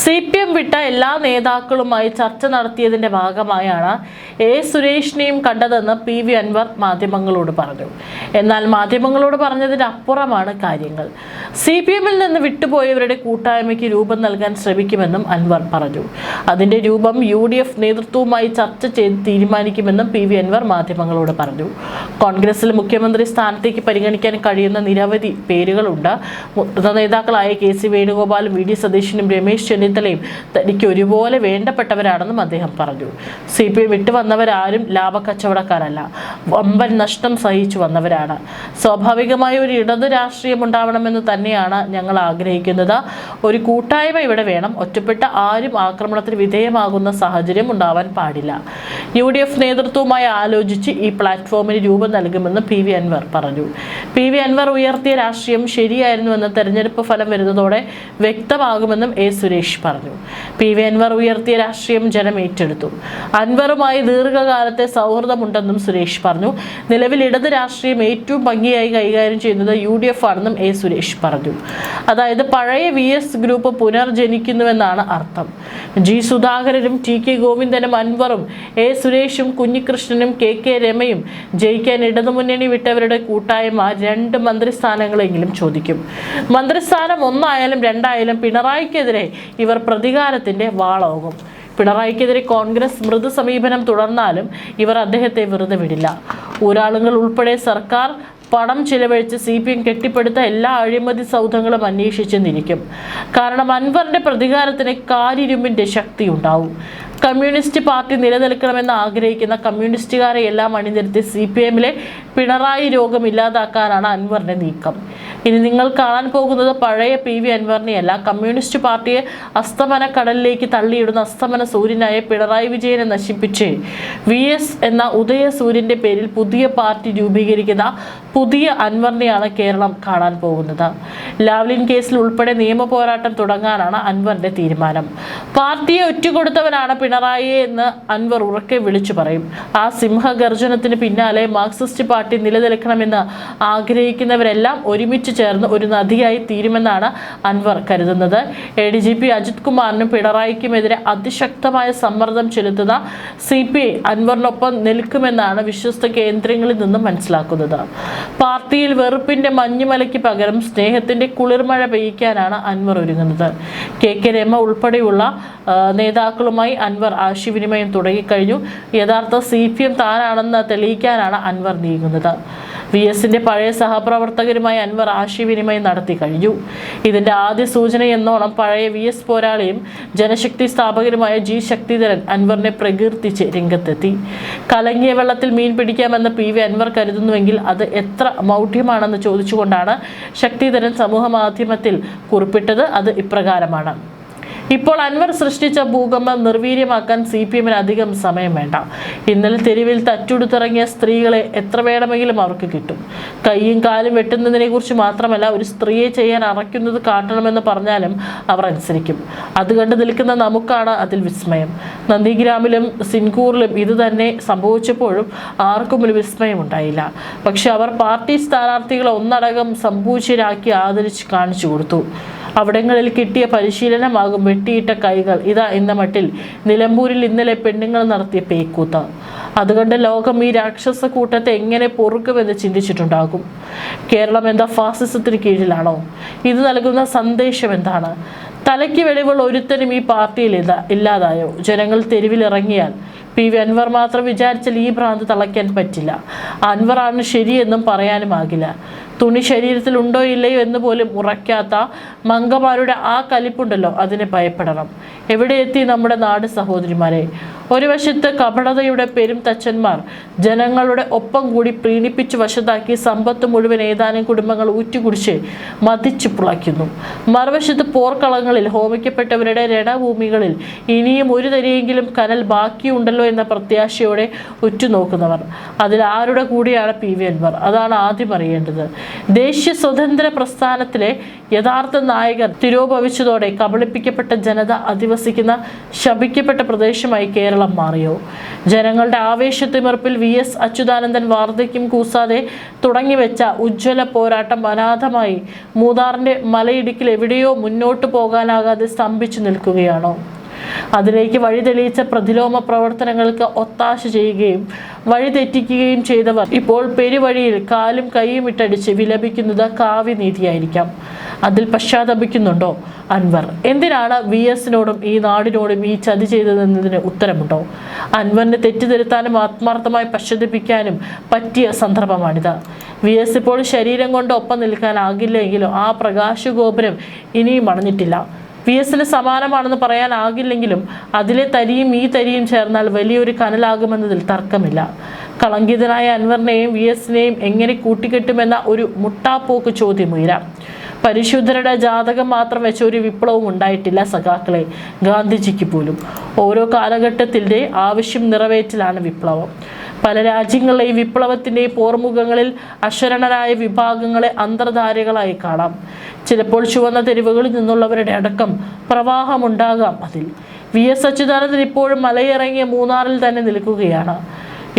CPM വിട്ട എല്ലാ നേതാക്കളുമായി ചർച്ച നടത്തിയതിന്റെ ഭാഗമായാണ് സുരേഷിനെയും കണ്ടതെന്ന് PV അൻവർ മാധ്യമങ്ങളോട് പറഞ്ഞു. എന്നാൽ മാധ്യമങ്ങളോട് പറഞ്ഞതിന് അപ്പുറമാണ് കാര്യങ്ങൾ. CPMൽ നിന്ന് വിട്ടുപോയവരുടെ കൂട്ടായ്മയ്ക്ക് രൂപം നൽകാൻ ശ്രമിക്കുമെന്നും അൻവർ പറഞ്ഞു. അതിന്റെ രൂപം UDF നേതൃത്വവുമായി ചർച്ച ചെയ്ത് തീരുമാനിക്കുമെന്നും PV അൻവർ മാധ്യമങ്ങളോട് പറഞ്ഞു. കോൺഗ്രസിൽ മുഖ്യമന്ത്രി സ്ഥാനത്തേക്ക് പരിഗണിക്കാൻ കഴിയുന്ന നിരവധി പേരുകളുണ്ട്. മുതിർന്ന നേതാക്കളായ KC വേണുഗോപാലും VD സതീശനും രമേശ് ചെന്നിത്തലയും തനിക്ക് ഒരുപോലെ വേണ്ടപ്പെട്ടവരാണെന്നും അദ്ദേഹം പറഞ്ഞു. CPM വിട്ടുവന്നവരാരും ലാഭക്കച്ചവടക്കാരല്ല, വമ്പൻ നഷ്ടം സഹിച്ചു വന്നവരാണ്. സ്വാഭാവികമായ ഒരു ഇടത് രാഷ്ട്രീയം ഉണ്ടാവണമെന്ന് തന്നെയാണ് ഞങ്ങൾ ആഗ്രഹിക്കുന്നത്. ഒരു കൂട്ടായ്മ ഇവിടെ വേണം. ഒറ്റപ്പെട്ട ആരും ആക്രമണത്തിന് വിധേയമാകുന്ന സാഹചര്യം ഉണ്ടാവാൻ പാടില്ല. UDF നേതൃത്വവുമായി ആലോചിച്ച് ഈ പ്ലാറ്റ്ഫോമിന് രൂപം നൽകുമെന്ന് PV അൻവർ പറഞ്ഞു. PV അൻവർ ഉയർത്തിയ രാഷ്ട്രീയം ശരിയായിരുന്നുവെന്ന് തെരഞ്ഞെടുപ്പ് ഫലം വരുന്നതോടെ വ്യക്തമാകുമെന്നും സുരേഷ് പറഞ്ഞു. PV അൻവർ ഉയർത്തിയ രാഷ്ട്രീയം ജനം ഏറ്റെടുത്തു. അൻവറുമായി ദീർഘകാലത്തെ സൗഹൃദമുണ്ടെന്നും സുരേഷ് പറഞ്ഞു. നിലവിൽ ഇടത് രാഷ്ട്രീയം ഏറ്റവും ഭംഗിയായി കൈകാര്യം ചെയ്യുന്നത് UDF ആണെന്നും സുരേഷ് പറഞ്ഞു. അതായത് പഴയ VS ഗ്രൂപ്പ് പുനർജനിക്കുന്നുവെന്നാണ് അർത്ഥം. G സുധാകരനും TK ഗോവിന്ദനും അൻവറും സുരേഷും കുഞ്ഞികൃഷ്ണനും KK രമയും ജയിക്കാൻ ഇടതുമുന്നണി വിട്ടവരുടെ കൂട്ടായ്മ 2 മന്ത്രിസ്ഥാനങ്ങളെങ്കിലും ചോദിക്കും. മന്ത്രിസ്ഥാനം 1 ആയാലും 2 ആയാലും പിണറായിക്കെതിരെ ഇവർ പ്രതികാരത്തിന്റെ വാളാകും. പിണറായിക്കെതിരെ കോൺഗ്രസ് മൃദു സമീപനം തുടർന്നാലും ഇവർ അദ്ദേഹത്തെ വെറുതെ വിടില്ല. ഊരാളുകൾ ഉൾപ്പെടെ സർക്കാർ പണം ചിലവഴിച്ച് CPM കെട്ടിപ്പടുത്ത എല്ലാ അഴിമതി സൗധങ്ങളും അന്വേഷിച്ചെന്നിരിക്കും. കാരണം അൻവറിന്റെ പ്രതികാരത്തിന് കാരിരുമ്പിന്റെ ശക്തി ഉണ്ടാവും. കമ്മ്യൂണിസ്റ്റ് പാർട്ടി നിലനിൽക്കണമെന്ന് ആഗ്രഹിക്കുന്ന കമ്മ്യൂണിസ്റ്റുകാരെ എല്ലാം അണിനിരത്തി CPMലെ പിണറായി രോഗം ഇല്ലാതാക്കാനാണ് അൻവറിന്റെ നീക്കം. ഇനി നിങ്ങൾ കാണാൻ പോകുന്നത് പഴയ PV അൻവറിനെയല്ല, കമ്മ്യൂണിസ്റ്റ് പാർട്ടിയെ അസ്തമന കടലിലേക്ക് തള്ളിയിടുന്ന അസ്തമന സൂര്യനായ പിണറായി വിജയനെ നശിപ്പിച്ച് VS എന്ന ഉദയ സൂര്യന്റെ പേരിൽ പുതിയ പാർട്ടി രൂപീകരിക്കുന്ന പുതിയ അൻവറിനെയാണ് കേരളം കാണാൻ പോകുന്നത്. ലാവ്ലിൻ കേസിൽ ഉൾപ്പെടെ നിയമ പോരാട്ടം തുടങ്ങാനാണ് അൻവറിന്റെ തീരുമാനം. പാർട്ടിയെ ഒറ്റുകൊടുത്തവനാണ് പിണറായി എന്ന് അൻവർ ഉറക്കെ വിളിച്ചു പറയും. ആ സിംഹഗർജനത്തിന് പിന്നാലെ മാർക്സിസ്റ്റ് പാർട്ടി നിലനിൽക്കണമെന്ന് ആഗ്രഹിക്കുന്നവരെല്ലാം ഒരുമിച്ച് ചേർന്ന് ഒരു നദിയായി തീരുമെന്നാണ് അൻവർ കരുതുന്നത്. ADGP അജിത് കുമാറിനും പിണറായിക്കുമെതിരെ അതിശക്തമായ സമ്മർദ്ദം ചെലുത്തുന്ന CPI അൻവറിനൊപ്പം നിൽക്കുമെന്നാണ് വിശ്വസ്ത കേന്ദ്രങ്ങളിൽ നിന്നും മനസ്സിലാക്കുന്നത്. പാർട്ടിയിൽ വെറുപ്പിന്റെ മഞ്ഞുമലയ്ക്ക് പകരം സ്നേഹത്തിന്റെ കുളിർമഴ പെയ്യിക്കാനാണ് അൻവർ ഒരുങ്ങുന്നത്. KK രമ ഉൾപ്പെടെയുള്ള നേതാക്കളുമായി അൻവർ ആശയവിനിമയം തുടങ്ങിക്കഴിഞ്ഞു. യഥാർത്ഥ CPM താനാണെന്ന് തെളിയിക്കാനാണ് അൻവർ നീങ്ങുന്നത്. VSന്റെ പഴയ സഹപ്രവർത്തകരുമായി അൻവർ ആശയവിനിമയം നടത്തി കഴിഞ്ഞു. ഇതിന്റെ ആദ്യ സൂചന എന്നോണം പഴയ VS പോരാളിയും ജനശക്തി സ്ഥാപകരുമായ G ശക്തിധരൻ അൻവറിനെ പ്രകീർത്തിച്ച് രംഗത്തെത്തി. കലങ്ങിയ വെള്ളത്തിൽ മീൻ പിടിക്കാമെന്ന് PV അൻവർ കരുതുന്നുവെങ്കിൽ അത് എത്ര മൗഢ്യമാണെന്ന് ചോദിച്ചുകൊണ്ടാണ് ശക്തിധരൻ സമൂഹ മാധ്യമത്തിൽ കുറിപ്പിട്ടത്. അത് ഇപ്രകാരമാണ്: ഇപ്പോൾ അൻവർ സൃഷ്ടിച്ച ഭൂകമ്പം നിർവീര്യമാക്കാൻ CPMന് അധികം സമയം വേണ്ട. ഇന്നലെ തെരുവിൽ തച്ചുടുത്തിറങ്ങിയ സ്ത്രീകളെ എത്ര വേണമെങ്കിലും അവർക്ക് കിട്ടും. കൈയും കാലും വെട്ടുന്നതിനെ കുറിച്ച് മാത്രമല്ല, ഒരു സ്ത്രീയെ ചെയ്യാൻ അറയ്ക്കുന്നത് കാട്ടണമെന്ന് പറഞ്ഞാലും അവർ അനുസരിക്കും. അത് കണ്ടു നിൽക്കുന്ന നമുക്കാണ് അതിൽ വിസ്മയം. നന്ദിഗ്രാമിലും സിൻകൂറിലും ഇത് തന്നെ സംഭവിച്ചപ്പോഴും ആർക്കും ഒരു വിസ്മയം ഉണ്ടായില്ല. പക്ഷെ അവർ പാർട്ടി സ്ഥാനാർത്ഥികളെ ഒന്നടങ്കം സംഭൂച്യരാക്കി ആദരിച്ച് കാണിച്ചു കൊടുത്തു. അവിടങ്ങളിൽ കിട്ടിയ പരിശീലനമാകും വെട്ടിയിട്ട കൈകൾ. ഇതാ എന്ന മട്ടിൽ നിലമ്പൂരിൽ ഇന്നലെ പെണ്ണുങ്ങൾ നടത്തിയ പേക്കൂത്ത്. അതുകൊണ്ട് ലോകം ഈ രാക്ഷസ കൂട്ടത്തെ എങ്ങനെ പൊറുക്കുമെന്ന് ചിന്തിച്ചിട്ടുണ്ടാകും. കേരളം എന്താ ഫാസിസത്തിന് കീഴിലാണോ? ഇത് നൽകുന്ന സന്ദേശം എന്താണ്? തലയ്ക്ക് വെളിവുള്ള ഒരുത്തരും ഈ പാർട്ടിയിൽ ഇല്ലാതായോ? ജനങ്ങൾ തെരുവിലിറങ്ങിയാൽ PV അൻവർ മാത്രം വിചാരിച്ചാൽ ഈ ഭ്രാന്ത് തളയ്ക്കാൻ പറ്റില്ല. അൻവറാണ് ശരിയെന്നും പറയാനുമാകില്ല. തുണി ശരീരത്തിൽ ഉണ്ടോ ഇല്ലയോ എന്ന് പോലും ഉറയ്ക്കാത്ത മംഗമാരുടെ ആ കലിപ്പുണ്ടല്ലോ, അതിനെ ഭയപ്പെടണം. എവിടെ എത്തി നമ്മുടെ നാട് സഹോദരിമാരെ? ഒരു വശത്ത് കപടതയുടെ പെരും തച്ചന്മാർ ജനങ്ങളുടെ ഒപ്പം കൂടി പ്രീണിപ്പിച്ച് വശത്താക്കി സമ്പത്ത് മുഴുവൻ ഏതാനും കുടുംബങ്ങൾ ഊറ്റിക്കുടിച്ച് മതിച്ചു പുളയ്ക്കുന്നു. മറുവശത്ത് പോർക്കളങ്ങളിൽ ഹോമിക്കപ്പെട്ടവരുടെ രണഭൂമികളിൽ ഇനിയും ഒരു തരിയെങ്കിലും കനൽ ബാക്കിയുണ്ടല്ലോ എന്ന പ്രത്യാശയോടെ ഉറ്റുനോക്കുന്നവർ. അതിൽ ആരുടെ കൂടിയാണ് PV അൻവർ? അതാണ് ആദ്യം അറിയേണ്ടത്. ദേശീയ സ്വതന്ത്ര പ്രസ്ഥാനത്തിലെ യഥാർത്ഥ നായകർ തിരോഭവിച്ചതോടെ കബളിപ്പിക്കപ്പെട്ട ജനത അധിവസിക്കുന്ന ശപിക്കപ്പെട്ട പ്രദേശമായി കേരളം മാറിയോ? ജനങ്ങളുടെ ആവേശത്തിമിർപ്പിൽ VS അച്യുതാനന്ദൻ വാർദ്ധക്യം കൂസാതെ തുടങ്ങിവെച്ച ഉജ്ജ്വല പോരാട്ടം അനാഥമായി മൂന്നാറിന്റെ മലയിടുക്കിൽ എവിടെയോ മുന്നോട്ടു പോകാനാകാതെ സ്തംഭിച്ചു നിൽക്കുകയാണോ? അതിലേക്ക് വഴി തെളിയിച്ച പ്രതിലോമ പ്രവർത്തനങ്ങൾക്ക് ഒത്താശ ചെയ്യുകയും വഴിതെറ്റിക്കുകയും ചെയ്തവർ ഇപ്പോൾ പെരുവഴിയിൽ കാലും കൈയും ഇട്ടടിച്ച് വിലപിക്കുന്നത് കാവ്യനീതിയായിരിക്കാം. അതിൽ പശ്ചാത്തപിക്കുന്നുണ്ടോ അൻവർ? എന്തിനാണ് VSനോടും ഈ നാടിനോടും ഈ ചതി ചെയ്തതെന്നതിന് ഉത്തരമുണ്ടോ? അൻവറിനെ തെറ്റിദ്ധരുത്താനും ആത്മാർത്ഥമായി പശ്ചാത്തപിക്കാനും പറ്റിയ സന്ദർഭമാണിത്. VS ഇപ്പോൾ ശരീരം കൊണ്ട് ഒപ്പം നിൽക്കാനാകില്ലെങ്കിലും ആ പ്രകാശഗോപുരം ഇനിയും അണഞ്ഞിട്ടില്ല. VSന് സമാനമാണെന്ന് പറയാനാകില്ലെങ്കിലും അതിലെ തരിയും ഈ തരിയും ചേർന്നാൽ വലിയൊരു കനലാകുമെന്നതിൽ തർക്കമില്ല. കളങ്കിതനായ അൻവറിനെയും VSനെയും എങ്ങനെ കൂട്ടിക്കെട്ടുമെന്ന ഒരു മുട്ടാപ്പോക്ക് ചോദ്യം ഉയരാം. പരിശുദ്ധരുടെ ജാതകം മാത്രം വെച്ച ഒരു വിപ്ലവം ഉണ്ടായിട്ടില്ല സഖാക്കളെ, ഗാന്ധിജിക്ക് പോലും. ഓരോ കാലഘട്ടത്തിൻ്റെ ആവശ്യം നിറവേറ്റലാണ് വിപ്ലവം. പല രാജ്യങ്ങളിലെ ഈ വിപ്ലവത്തിൻ്റെ പോർമുഖങ്ങളിൽ അശരണരായ വിഭാഗങ്ങളെ അന്തർധാരകളായി കാണാം. ചിലപ്പോൾ ചുവന്ന തെരുവുകളിൽ നിന്നുള്ളവരുടെ അടക്കം പ്രവാഹമുണ്ടാകാം അതിൽ. VS അച്യുതാനന്ദൻ ഇപ്പോഴും മലയിറങ്ങിയ മൂന്നാറിൽ തന്നെ നിൽക്കുകയാണ്.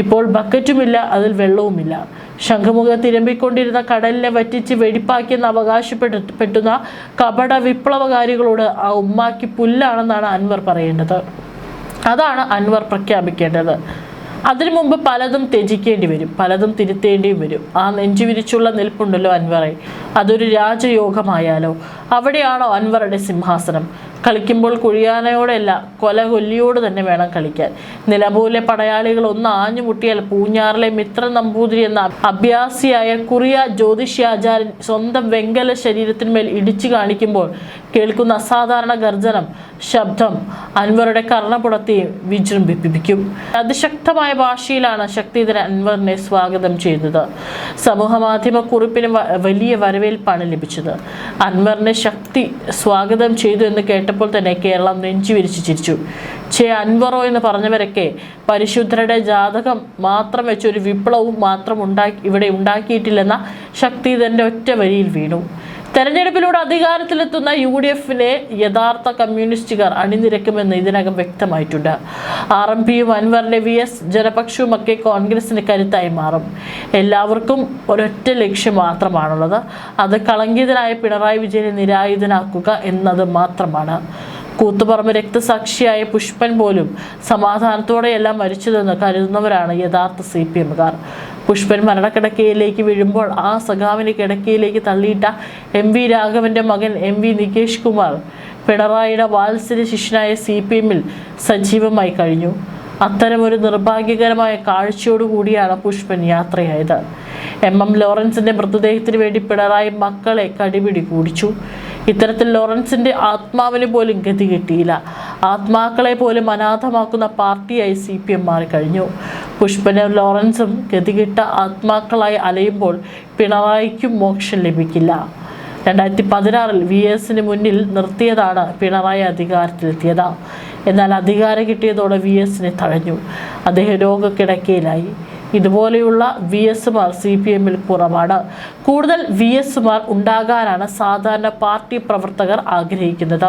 ഇപ്പോൾ ബക്കറ്റുമില്ല, അതിൽ വെള്ളവുമില്ല. ശംഖുമുഖം തിരമ്പിക്കൊണ്ടിരുന്ന കടലിനെ വറ്റിച്ച് വെടിപ്പാക്കിയെന്ന് അവകാശപ്പെട്ടുന്ന കപട വിപ്ലവകാരികളോട് ആ ഉമ്മാക്കി പുല്ലാണെന്നാണ് അൻവർ പറയേണ്ടത്. അതാണ് അൻവർ പ്രഖ്യാപിക്കേണ്ടത്. അതിനു മുമ്പ് പലതും ത്യജിക്കേണ്ടി വരും, പലതും തിരുത്തേണ്ടിയും വരും. ആ നെഞ്ചുവിരിച്ചുള്ള നിൽപ്പുണ്ടല്ലോ അൻവറെ, അതൊരു രാജയോഗമായാലോ? അവിടെയാണോ അൻവറുടെ സിംഹാസനം? കളിക്കുമ്പോൾ കുഴിയാനയോടെയല്ല, കൊലകൊല്ലിയോട് തന്നെ വേണം കളിക്കാൻ. നിലമ്പൂരിലെ പടയാളികൾ ഒന്ന് ആഞ്ഞുമുട്ടിയാൽ പൂഞ്ഞാറിലെ മിത്ര നമ്പൂതിരി എന്ന അഭ്യാസിയായ കുറിയ ജ്യോതിഷ്യാചാര്യൻ സ്വന്തം വെങ്കല ശരീരത്തിന്മേൽ ഇടിച്ചു കാണിക്കുമ്പോൾ കേൾക്കുന്ന അസാധാരണ ഗർജനം ശബ്ദം അൻവറുടെ കർണപുടത്തെ വിജൃംഭിപ്പിക്കും. അതിശക്തമായ ഭാഷയിലാണ് ശക്തിധരൻ അൻവറിനെ സ്വാഗതം ചെയ്യുന്നത്. സമൂഹ മാധ്യമ കുറിപ്പിന് വലിയ വരവേൽപ്പാണ് ലഭിച്ചത്. അൻവറിനെ ശക്തി സ്വാഗതം ചെയ്തു എന്ന് കേട്ടപ്പോൾ തന്നെ കേരളം നെഞ്ചുവിരിച്ച് ചിരിച്ചു. അൻവറോ എന്ന് പറഞ്ഞവരൊക്കെ പരിശുദ്ധരുടെ ജാതകം മാത്രം വെച്ചൊരു വിപ്ലവവും മാത്രം ഇവിടെ ഉണ്ടാക്കിയിട്ടില്ലെന്ന ശക്തിധരന്റെ ഒറ്റ വരിയിൽ വീണു. തെരഞ്ഞെടുപ്പിലൂടെ അധികാരത്തിലെത്തുന്ന UDFനെ യഥാർത്ഥ കമ്മ്യൂണിസ്റ്റുകാർ അണിനിരക്കുമെന്ന് ഇതിനകം വ്യക്തമായിട്ടുണ്ട്. RMPയും അൻവറിന്റെ VS ജനപക്ഷവുമൊക്കെ കോൺഗ്രസിന് കരുത്തായി മാറും. എല്ലാവർക്കും ഒരൊറ്റ ലക്ഷ്യം മാത്രമാണുള്ളത്, അത് കളങ്കിതനായ പിണറായി വിജയനെ നിരായുധനാക്കുക എന്നത് മാത്രമാണ്. കൂത്തുപറമ്പ് രക്തസാക്ഷിയായ പുഷ്പൻ പോലും സമാധാനത്തോടെയെല്ലാം മരിച്ചതെന്ന് കരുതുന്നവരാണ് യഥാർത്ഥ CPMകാർ. പുഷ്പൻ മരണക്കിടക്കയിലേക്ക് വീഴുമ്പോൾ ആ സഖാവിനെ കിടക്കയിലേക്ക് തള്ളിയിട്ട MV രാഘവന്റെ മകൻ MV നികേഷ് കുമാർ പിണറായിയുടെ വാത്സല്യ ശിഷ്യനായ CPMൽ സജീവമായി കഴിഞ്ഞു. അത്തരമൊരു നിർഭാഗ്യകരമായ കാഴ്ചയോടുകൂടിയാണ് പുഷ്പൻ യാത്രയായത്. MM ലോറൻസിന്റെ മൃതദേഹത്തിന് വേണ്ടി പിണറായി മക്കളെ കടിപിടി കൂടിച്ചു. ഇത്തരത്തിൽ ലോറൻസിന്റെ ആത്മാവിന് പോലും ഗതി കിട്ടിയില്ല. ആത്മാക്കളെ പോലും അനാഥമാക്കുന്ന പാർട്ടിയായി CPM മാറിക്കഴിഞ്ഞു. പുഷ്പനും ലോറൻസും ഗതികിട്ട ആത്മാക്കളായി അലയുമ്പോൾ പിണറായിക്കും മോക്ഷം ലഭിക്കില്ല. 2016 VSന് മുന്നിൽ നിർത്തിയതാണ് പിണറായി അധികാരത്തിലെത്തിയത്. എന്നാൽ അധികാരം കിട്ടിയതോടെ VSനെ തഴഞ്ഞു. അദ്ദേഹം രോഗക്കിടക്കയിലായി. ഇതുപോലെയുള്ള VSമാർ CPMൽ കുറവാണ്. കൂടുതൽ VSമാർ ഉണ്ടാകാനാണ് സാധാരണ പാർട്ടി പ്രവർത്തകർ ആഗ്രഹിക്കുന്നത്.